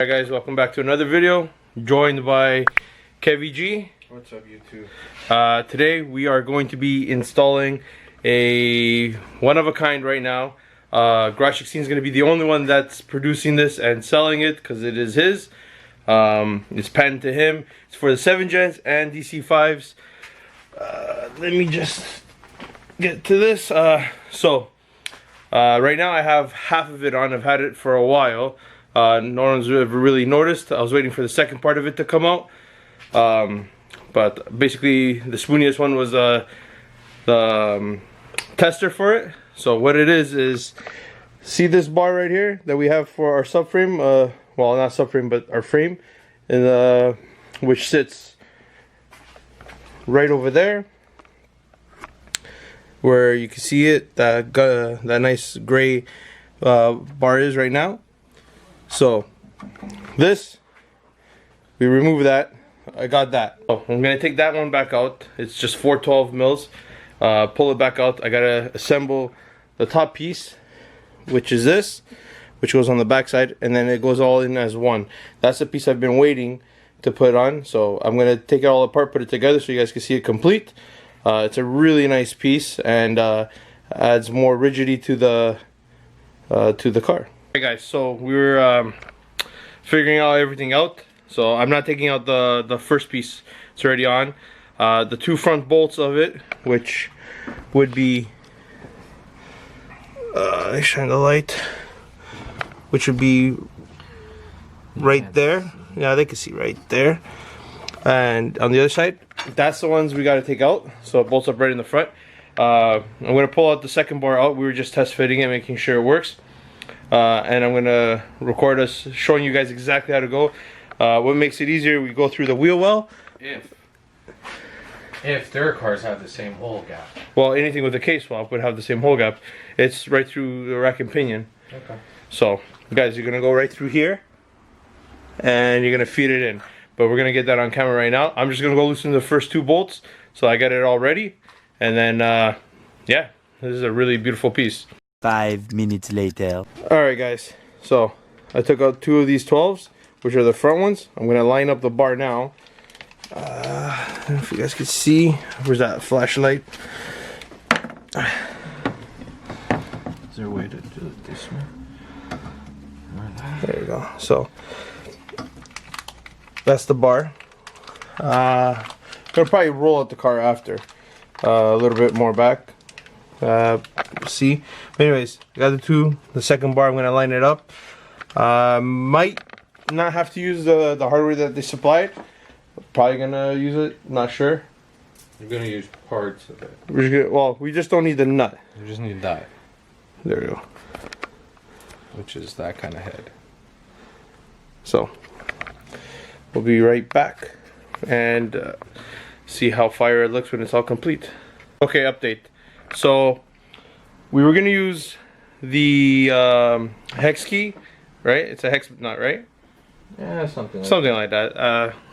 Hi guys, welcome back to another video. Joined by KVG. What's up, YouTube? Today we are going to be installing a one-of-a-kind right now. GARAGE16 is going to be the only one that's producing this and selling it because it is his. It's patented to him. It's for the 7 gens and DC5s. Let me just get to this. Right now I have half of it on. I've had it for a while. No one's ever really noticed. I was waiting for the second part of it to come out. But basically the spooniest one was the tester for it. So what it is see this bar right here that we have for our subframe, well, not subframe but our frame, and which sits right over there where you can see it, that nice gray bar is right now. So this, we remove that. I got that. Oh, I'm gonna take that one back out. It's just 412 mils. Pull it back out. I gotta assemble the top piece, which is this, which goes on the back side, and then it goes all in as one. That's the piece I've been waiting to put on. So I'm gonna take it all apart, put it together so you guys can see it complete. It's a really nice piece and adds more rigidity to the car. Hey guys, so we were figuring out everything out. So I'm not taking out the first piece. It's already on. The two front bolts of it, which would be shine the light, which would be right there. Yeah, they can see right there. And on the other side, that's the ones we got to take out. So it bolts up right in the front. I'm going to pull out the second bar out. We were just test fitting it, making sure it works. And I'm going to record us showing you guys exactly how to go. What makes it easier, we go through the wheel well. If their cars have the same hole gap. Well, anything with a K-swap would have the same hole gap. It's right through the rack and pinion. Okay. So, guys, you're going to go right through here. And you're going to feed it in. But we're going to get that on camera right now. I'm just going to go loosen the first two bolts. So I got it all ready. And then, yeah, this is a really beautiful piece. 5 minutes later. Alright guys, so I took out two of these 12s, which are the front ones. I'm going to line up the bar now. I don't know if you guys can see. Where's that flashlight? Is there a way to do it this way? There you go. So that's the bar. I'm going to probably roll out the car after. A little bit more back. See, but anyways, I got the second bar. I'm gonna line it up. Might not have to use the hardware that they supplied. Probably gonna use it, not sure. You're gonna use parts of it. Well, we just don't need the nut. You just need that. There we go. Which is that kind of head. So we'll be right back and see how fire it looks when it's all complete. Okay, update. So we were gonna use the hex key, right? It's a hex nut, right? Yeah, something like that.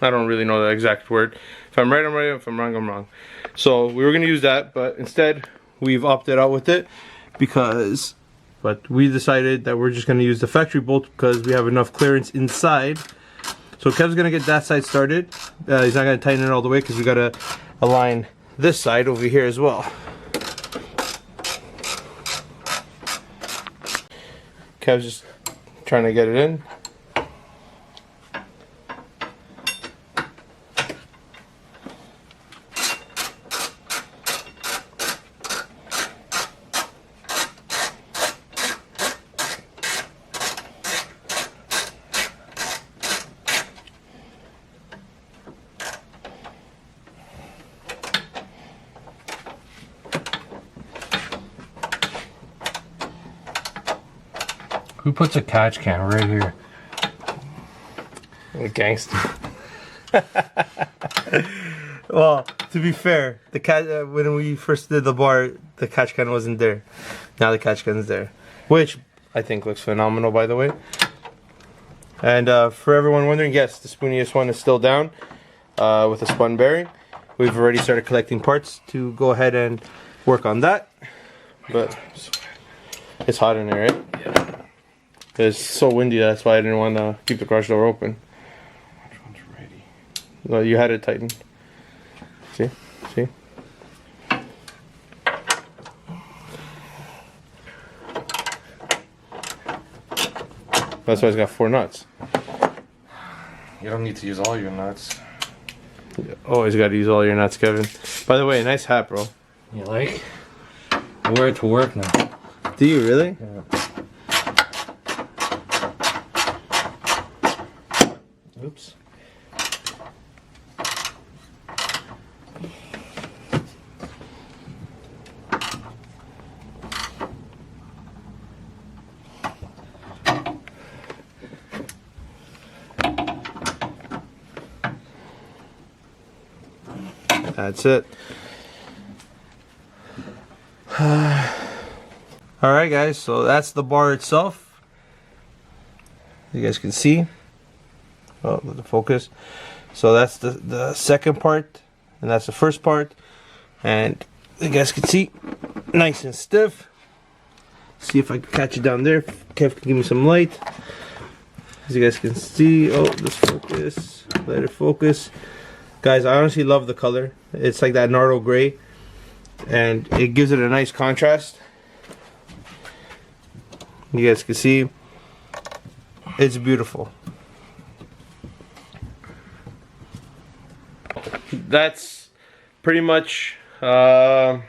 I don't really know the exact word. If I'm right, I'm right. If I'm wrong, I'm wrong. So we were gonna use that, but instead we've opted out with it because. But we decided that we're just gonna use the factory bolt because we have enough clearance inside. So Kev's gonna get that side started. He's not gonna tighten it all the way because we gotta align this side over here as well. Kev's just trying to get it in. Who puts a catch can right here? A gangster. Well, to be fair, the when we first did the bar, the catch can wasn't there. Now the catch can is there, which I think looks phenomenal, by the way. And for everyone wondering, yes, the spooniest one is still down with a spun bearing. We've already started collecting parts to go ahead and work on that. But it's hot in there, right? Yeah. It's so windy, that's why I didn't want to keep the garage door open. Which one's ready? Well, you had it tightened. See? See? That's why it's got 4 nuts. You don't need to use all your nuts. You always got to use all your nuts, Kevin. By the way, nice hat, bro. You like? I wear it to work now. Do you really? Yeah. Oops. That's it. Alright guys, so that's the bar itself. You guys can see. Oh, the focus. So that's the second part, and that's the first part. And you guys can see, nice and stiff. See if I can catch it down there. Kev can give me some light. As you guys can see, oh, this focus, let it focus. Guys, I honestly love the color. It's like that Nardo gray, and it gives it a nice contrast. You guys can see, it's beautiful. That's pretty much it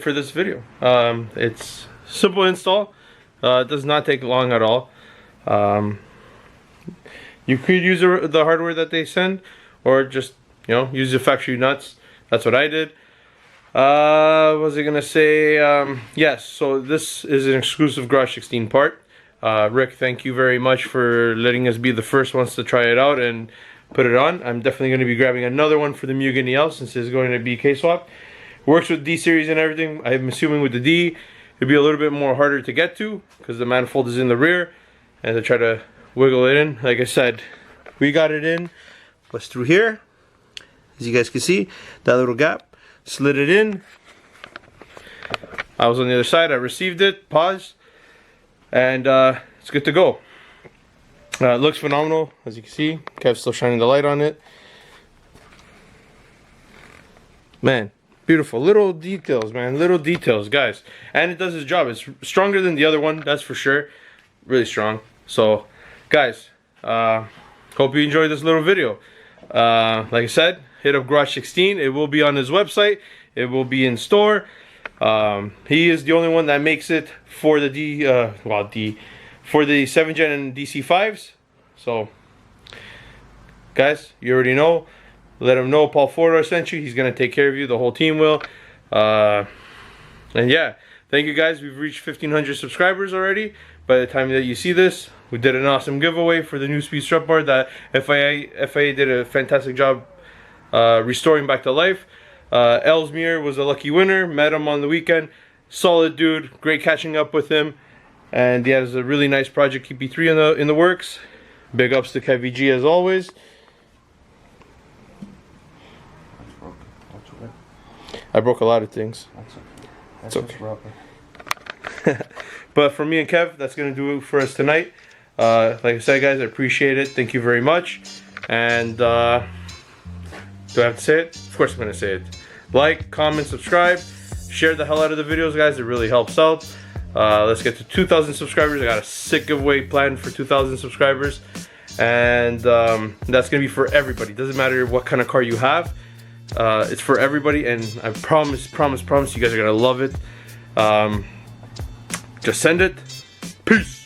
for this video. It's simple install. It does not take long at all. You could use the hardware that they send, or just, you know, use the factory nuts. That's what I did. What was I gonna say? Yes, so this is an exclusive GARAGE16 part. Rick, thank you very much for letting us be the first ones to try it out and put it on. I'm definitely going to be grabbing another one for the Mugen EL since it's going to be K-swap. Works with D series and everything. I'm assuming with the D it'd be a little bit more harder to get to because the manifold is in the rear, and to try to wiggle it in, like I said, we got it in, was through here, as you guys can see, that little gap, slid it in. I was on the other side, I received it, paused, and it's good to go. It looks phenomenal, as you can see. Kev's still shining the light on it. Man, beautiful. Little details, man. Little details, guys. And it does its job. It's stronger than the other one, that's for sure. Really strong. So, guys, hope you enjoyed this little video. Like I said, hit up GARAGE16. It will be on his website. It will be in store. He is the only one that makes it for the for the 7th gen and DC5s. So, guys, you already know. Let him know Paul Fordor sent you. He's going to take care of you. The whole team will. And yeah, thank you guys. We've reached 1,500 subscribers already. By the time that you see this, we did an awesome giveaway for the new speed strut bar that FIA did a fantastic job restoring back to life. Ellesmere was a lucky winner. Met him on the weekend. Solid dude. Great catching up with him. And he has a really nice project EP3 in the works. Big ups to KevVG as always. I broke a lot of things. That's okay. But for me and Kev, that's going to do it for us tonight. Like I said, guys, I appreciate it. Thank you very much. And do I have to say it? Of course I'm going to say it. Like, comment, subscribe. Share the hell out of the videos, guys. It really helps out. Let's get to 2,000 subscribers. I got a sick giveaway planned for 2,000 subscribers. And that's going to be for everybody. Doesn't matter what kind of car you have. It's for everybody, and I promise you guys are gonna love it. Just send it. Peace.